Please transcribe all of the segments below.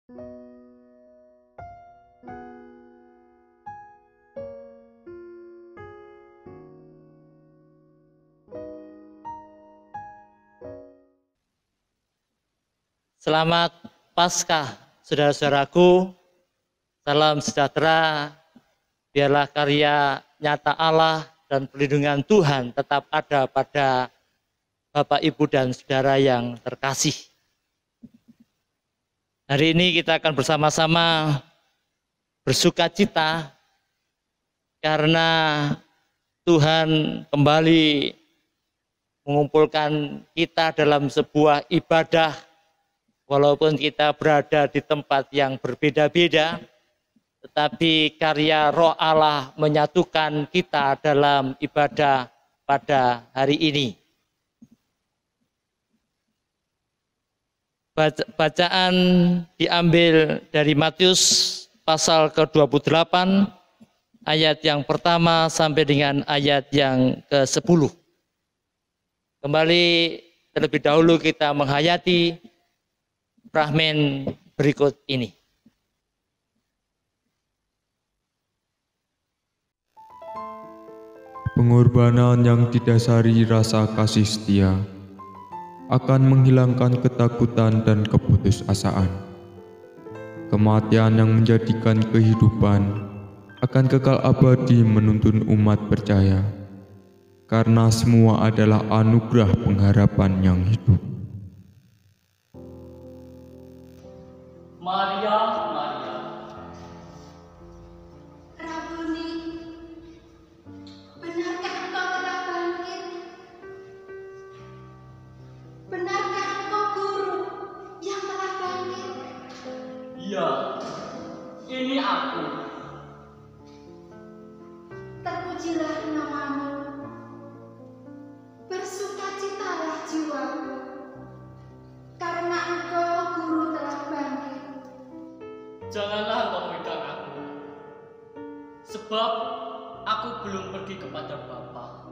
Selamat Paskah, saudara-saudaraku. Salam sejahtera. Biarlah karya nyata Allah dan perlindungan Tuhan tetap ada pada Bapak, Ibu, dan saudara yang terkasih. Hari ini kita akan bersama-sama bersuka cita karena Tuhan kembali mengumpulkan kita dalam sebuah ibadah. Walaupun kita berada di tempat yang berbeda-beda, tetapi karya Roh Allah menyatukan kita dalam ibadah pada hari ini. Bacaan diambil dari Matius pasal ke-28, ayat yang pertama sampai dengan ayat yang ke-10. Kembali terlebih dahulu kita menghayati fragmen berikut ini. Pengorbanan yang didasari rasa kasih setia akan menghilangkan ketakutan dan keputusasaan. Kematian yang menjadikan kehidupan akan kekal abadi menuntun umat percaya, karena semua adalah anugerah pengharapan yang hidup. Maria, Maria. Rabuni, benarkah engkau telah bangkit? Benarkah engkau guru yang telah bangkit? Iya, ini aku. Terpujilah namamu. Bersukacitalah jiwaku, karena engkau guru telah bangkit. Janganlah engkau megang aku, sebab aku belum pergi kepada Bapa.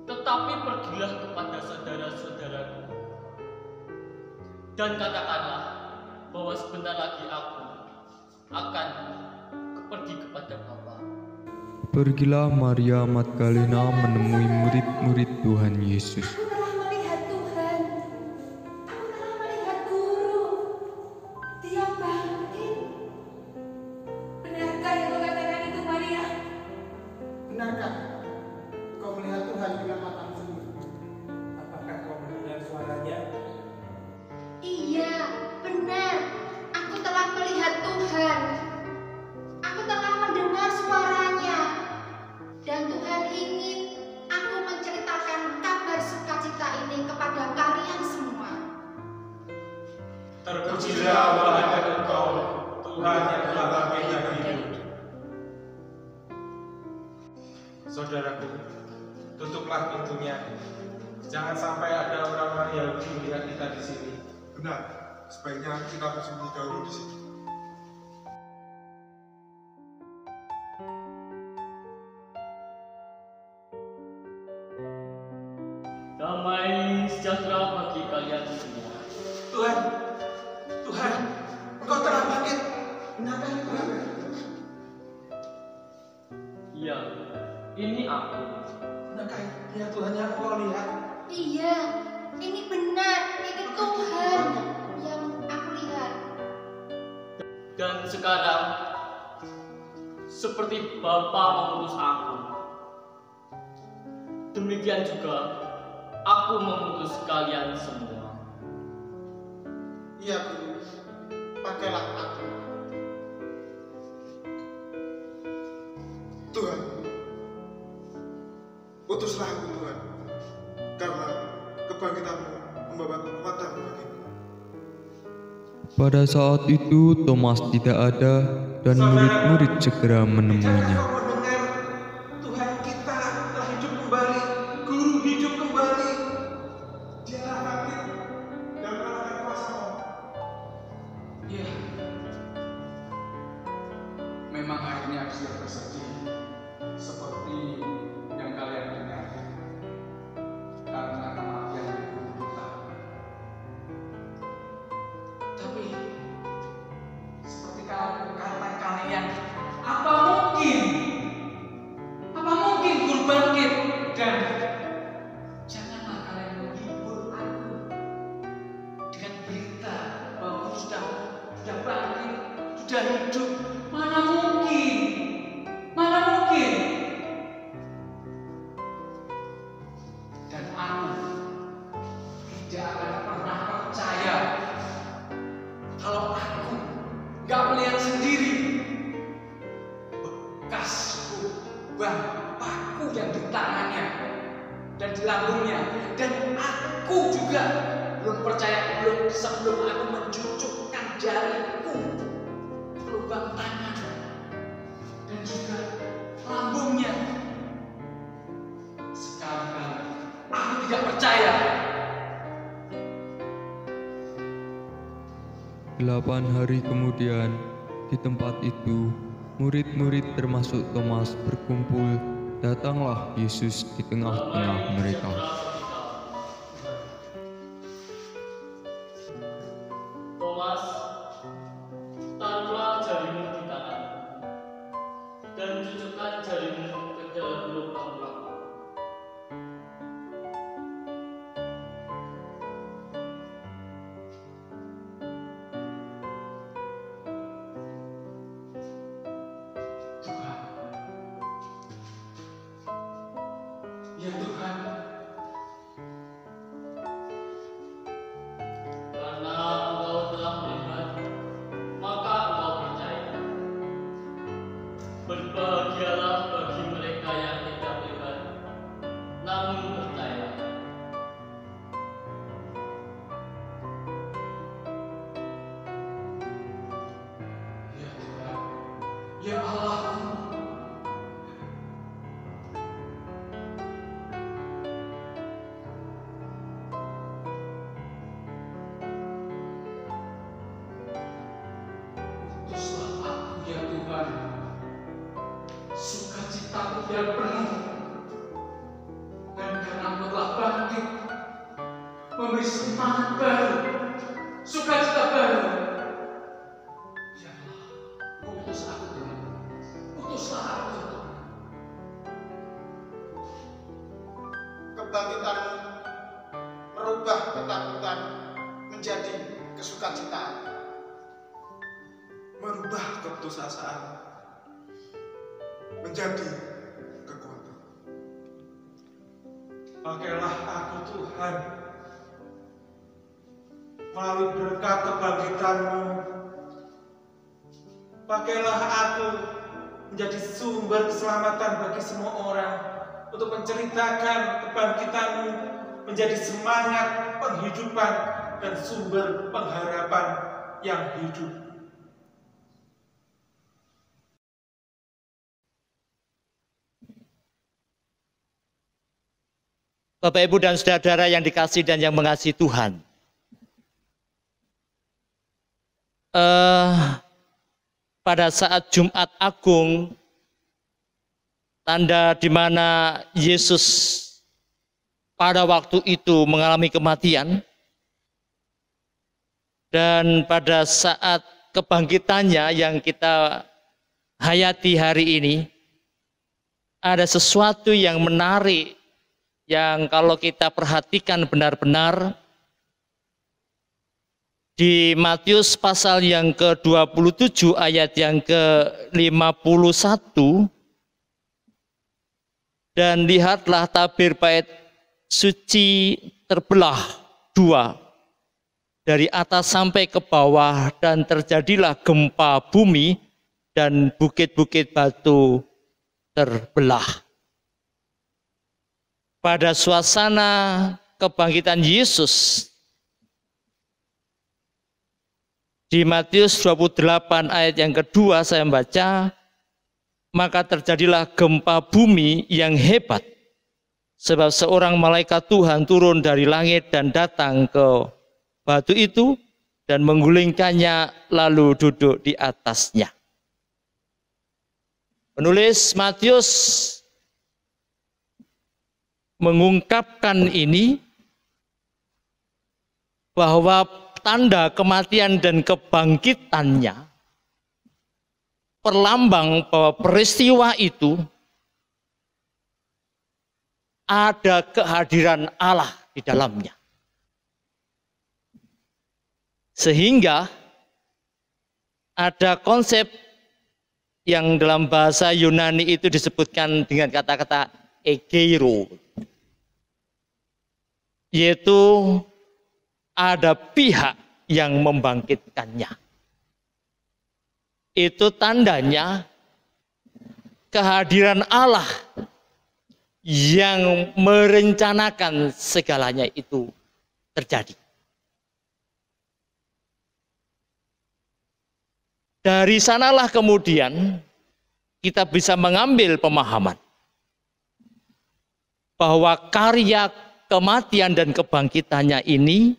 Tetapi pergilah kepada saudara-saudaraku, dan katakanlah bahwa sebentar lagi aku akan pergi kepada Bapa. Pergilah Maria Magdalena menemui murid-murid Tuhan Yesus. Aku telah melihat Tuhan. Aku telah melihat guru. Dia bangkit. Benarkah yang kau katakan itu, Maria? Benarkah kau melihat Tuhan dengan matamu sendiri? Apakah kau mendengar suaranya? Iya, benar. Aku telah melihat Tuhan. Aku telah mendengar suaranya. Dan Tuhan ingin aku menceritakan kabar sukacita ini kepada kalian semua. Terpujilah wahai Engkau, Tuhan yang telah bangkit dari hidup. Saudaraku, tutuplah pintunya. Jangan sampai ada orang-orang Yahudi melihat kita di sini. Benar, sebaiknya kita bersembunyi dahulu di sini. Damai sejahtera bagi kalian semua. Tuhan, Tuhan, Engkau telah bangkit. Benarkah itu? Iya, ini aku. Benarkah ya Tuhan yang Engkau lihat? Iya, ini benar. Ini Tuhan yang aku lihat. Dan sekarang, seperti Bapa mengutus aku, demikian juga aku mengutus kalian semua. Iya, Guru. Pakailah aku. Tuhan, utuslah aku Tuhan, karena kebangkitanmu membawa kekuatan bagiku. Pada saat itu Thomas tidak ada dan murid-murid segera menemuinya. Kau mendengar Tuhan kita telah hidup kembali, Guru hidup kembali. Dia bangkit dan mengalahkan kuasa maut. Iya, memang akhirnya aku sudah bersedih seperti yang kalian dengar karena kematian ibu kita. Tapi sudah bangkit, sudah hidup. Mana mungkin? Mana mungkin? Dan aku tidak akan pernah percaya kalau aku nggak melihat sendiri bekas Bapakku yang di tangannya dan di lambungnya. Dan aku juga belum percaya sebelum aku mencucukkan jariku ke lubang tangan dan juga lambungnya. Sekarang aku tidak percaya. 8 hari kemudian, di tempat itu, murid-murid termasuk Thomas berkumpul. Datanglah Yesus di tengah-tengah mereka. Thomas, taruhlah jarimu di tangan dan cucukkan jarimu ke dalam lubang lambung. Tuhan, ya Tuhan, Karena engkau telah melihat, maka engkau percaya. Berbahagialah bagi mereka yang tidak melihat, namun percaya. ya Tuhan, ya Allahku. Utuslah aku ya Tuhan, sukacitaku biar penuh, dan karena Engkau telah bangkit, memberi semangat baru, sukacita baru. Ya Allah, utus aku Tuhan, utuslah aku Tuhan. Kebangkitanmu merubah ketakutan menjadi kesukacitaan, merubah keputusasaan menjadi kekuatan. Pakailah aku Tuhan, melalui berkat kebangkitanmu. Pakailah aku menjadi sumber keselamatan bagi semua orang, untuk menceritakan kebangkitanmu menjadi semangat penghidupan dan sumber pengharapan yang hidup. Bapak, Ibu, dan saudara yang dikasihi dan yang mengasihi Tuhan. Pada saat Jumat Agung, tanda di mana Yesus pada waktu itu mengalami kematian, dan pada saat kebangkitannya yang kita hayati hari ini, ada sesuatu yang menarik yang kalau kita perhatikan benar-benar di Matius pasal yang ke-27 ayat yang ke-51, dan lihatlah tabir bait suci terbelah dua dari atas sampai ke bawah, dan terjadilah gempa bumi dan bukit-bukit batu terbelah. Pada suasana kebangkitan Yesus di Matius 28 ayat yang kedua saya membaca, maka terjadilah gempa bumi yang hebat, sebab seorang malaikat Tuhan turun dari langit dan datang ke batu itu dan menggulingkannya lalu duduk di atasnya. Penulis Matius mengungkapkan ini bahwa tanda kematian dan kebangkitannya perlambang bahwa peristiwa itu ada kehadiran Allah di dalamnya. Sehingga ada konsep yang dalam bahasa Yunani itu disebutkan dengan kata-kata egeiro, yaitu ada pihak yang membangkitkannya. Itu tandanya kehadiran Allah yang merencanakan segalanya itu terjadi. Dari sanalah kemudian kita bisa mengambil pemahaman bahwa karya kematian dan kebangkitannya ini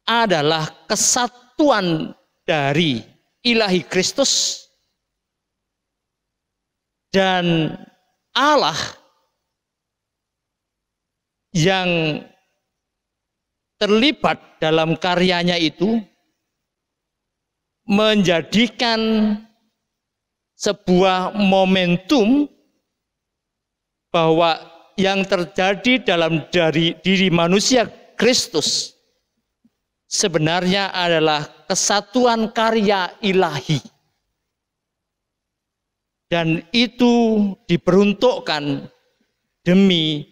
adalah kesatuan dari ilahi Kristus dan Allah yang terlibat dalam karyanya itu, menjadikan sebuah momentum bahwa yang terjadi dalam diri manusia Kristus sebenarnya adalah kesatuan karya ilahi. Dan itu diperuntukkan demi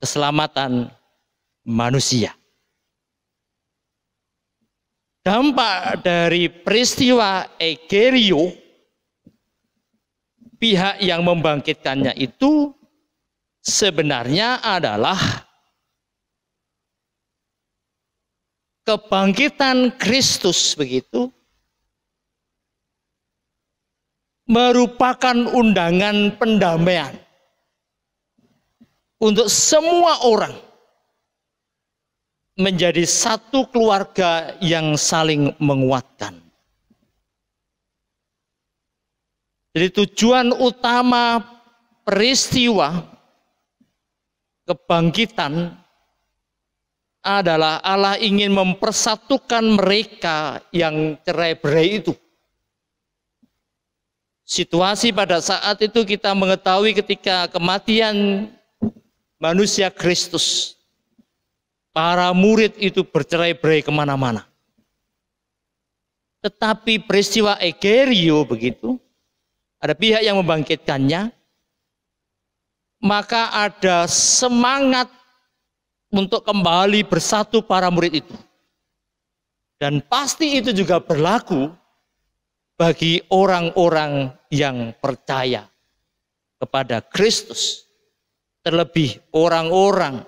keselamatan manusia. Dampak dari peristiwa egerio, pihak yang membangkitkannya itu sebenarnya adalah kebangkitan Kristus, begitu, merupakan undangan pendamaian untuk semua orang menjadi satu keluarga yang saling menguatkan. Jadi tujuan utama peristiwa kebangkitan adalah Allah ingin mempersatukan mereka yang cerai-berai itu. Situasi pada saat itu kita mengetahui ketika kematian manusia Kristus, para murid itu bercerai-berai kemana-mana. Tetapi peristiwa egerio, begitu, ada pihak yang membangkitkannya, maka ada semangat untuk kembali bersatu para murid itu. Dan pasti itu juga berlaku bagi orang-orang yang percaya kepada Kristus. Terlebih orang-orang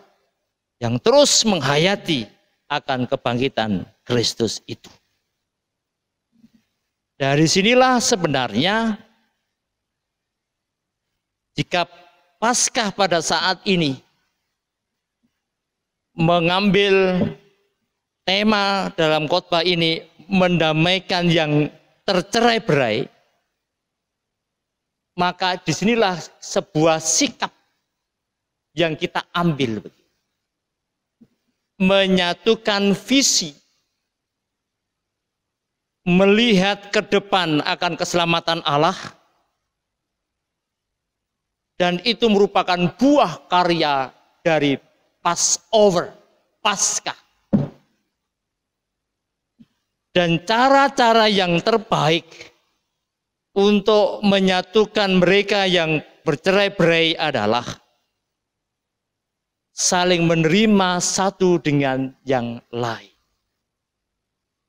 yang terus menghayati akan kebangkitan Kristus itu. Dari sinilah sebenarnya jika Paskah pada saat ini mengambil tema dalam khotbah ini mendamaikan yang tercerai-berai, maka disinilah sebuah sikap yang kita ambil, menyatukan visi, melihat ke depan akan keselamatan Allah, dan itu merupakan buah karya dari Passover, Paskah. Dan cara-cara yang terbaik untuk menyatukan mereka yang bercerai-berai adalah saling menerima satu dengan yang lain.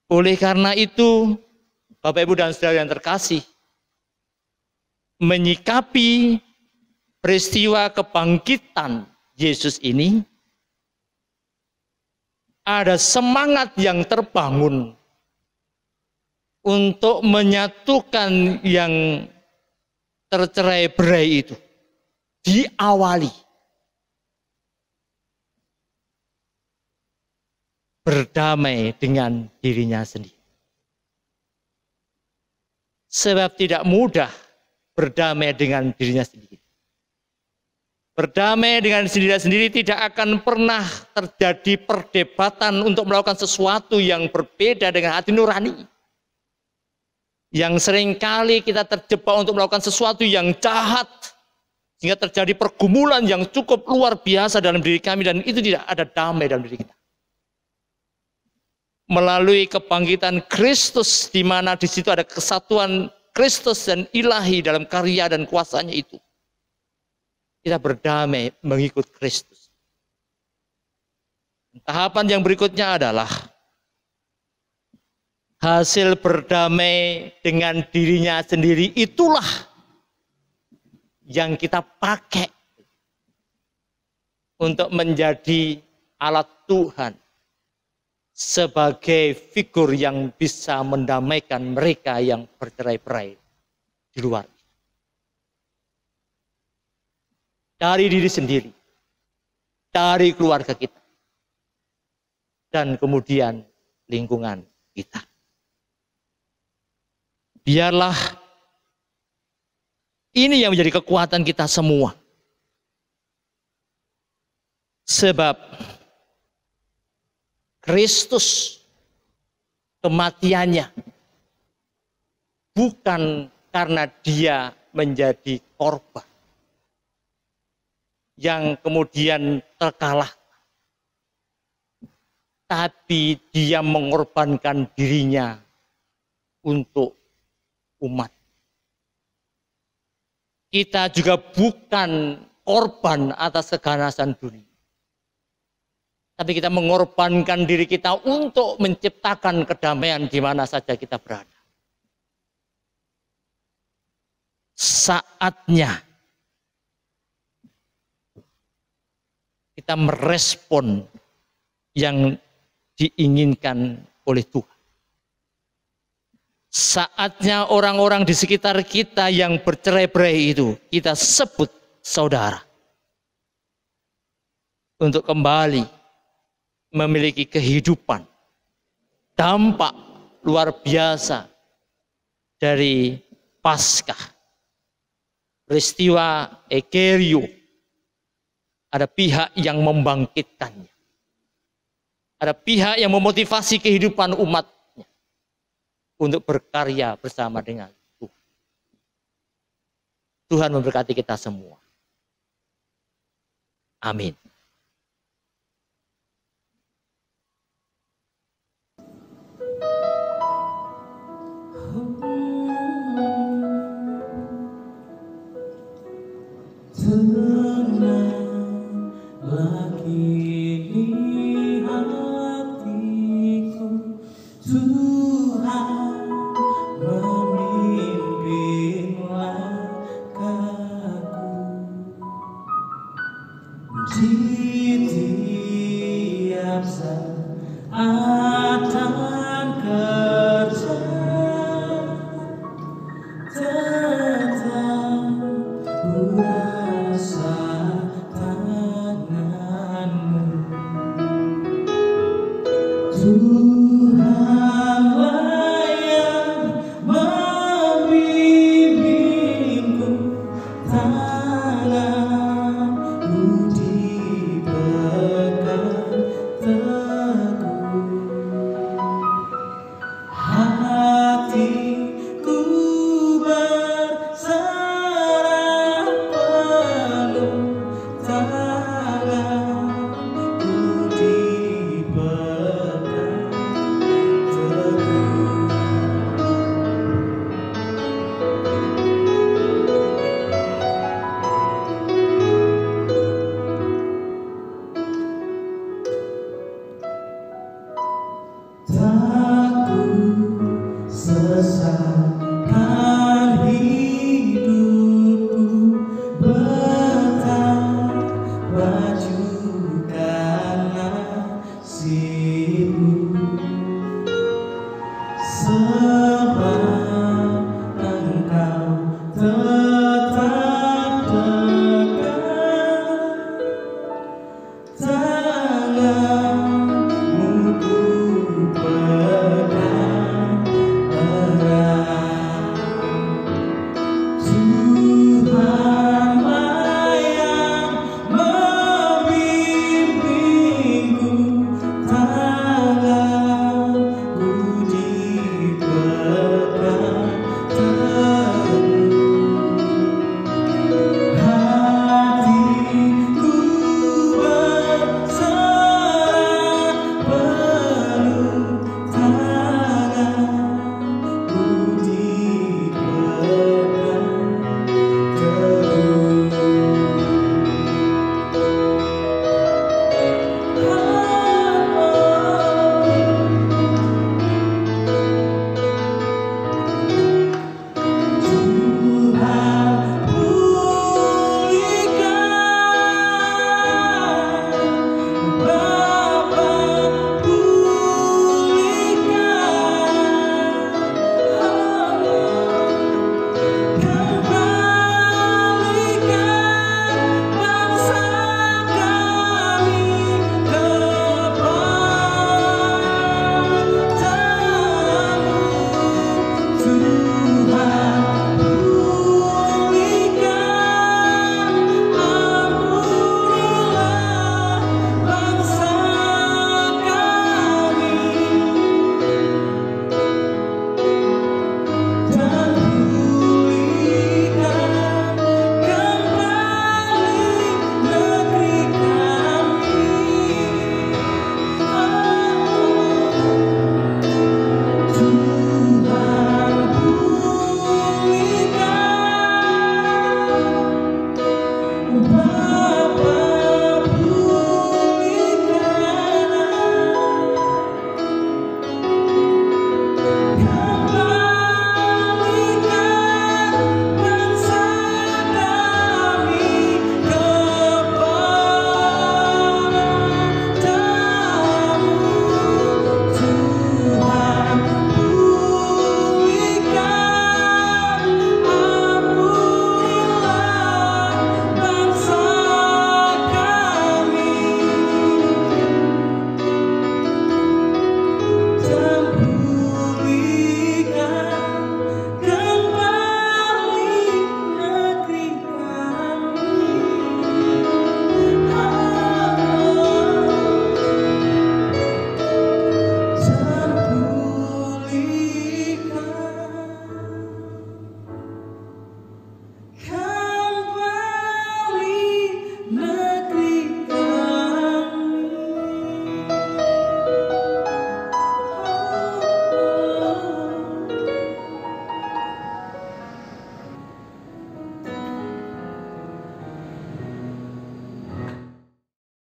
Oleh karena itu, Bapak, Ibu, dan Saudara yang terkasih, menyikapi peristiwa kebangkitan Yesus ini, ada semangat yang terbangun untuk menyatukan yang tercerai-berai itu. Diawali berdamai dengan dirinya sendiri. Sebab tidak mudah berdamai dengan dirinya sendiri. Berdamai dengan dirinya sendiri tidak akan pernah terjadi perdebatan untuk melakukan sesuatu yang berbeda dengan hati nurani. Yang seringkali kita terjebak untuk melakukan sesuatu yang jahat, sehingga terjadi pergumulan yang cukup luar biasa dalam diri kami, dan itu tidak ada damai dalam diri kita. melalui kebangkitan Kristus, di mana di situ ada kesatuan Kristus dan ilahi dalam karya dan kuasanya itu. Kita berdamai mengikut Kristus. Tahapan yang berikutnya adalah hasil berdamai dengan dirinya sendiri, itulah yang kita pakai untuk menjadi alat Tuhan sebagai figur yang bisa mendamaikan mereka yang bercerai-berai di luar. Dari diri sendiri, dari keluarga kita, dan kemudian lingkungan kita. Biarlah ini yang menjadi kekuatan kita semua. Sebab Kristus kematiannya bukan karena dia menjadi korban yang kemudian terkalah, tapi dia mengorbankan dirinya untuk umat. Kita juga bukan korban atas keganasan dunia, tapi kita mengorbankan diri kita untuk menciptakan kedamaian di mana saja kita berada. Saatnya kita merespon yang diinginkan oleh Tuhan. Saatnya orang-orang di sekitar kita yang bercerai-berai itu kita sebut saudara, untuk kembali memiliki kehidupan, dampak luar biasa dari Paskah. Peristiwa Egerio, ada pihak yang membangkitkannya. Ada pihak yang memotivasi kehidupan umatnya untuk berkarya bersama dengan Tuhan. Tuhan memberkati kita semua. Amin. Tenanglah kini hatiku, Tuhan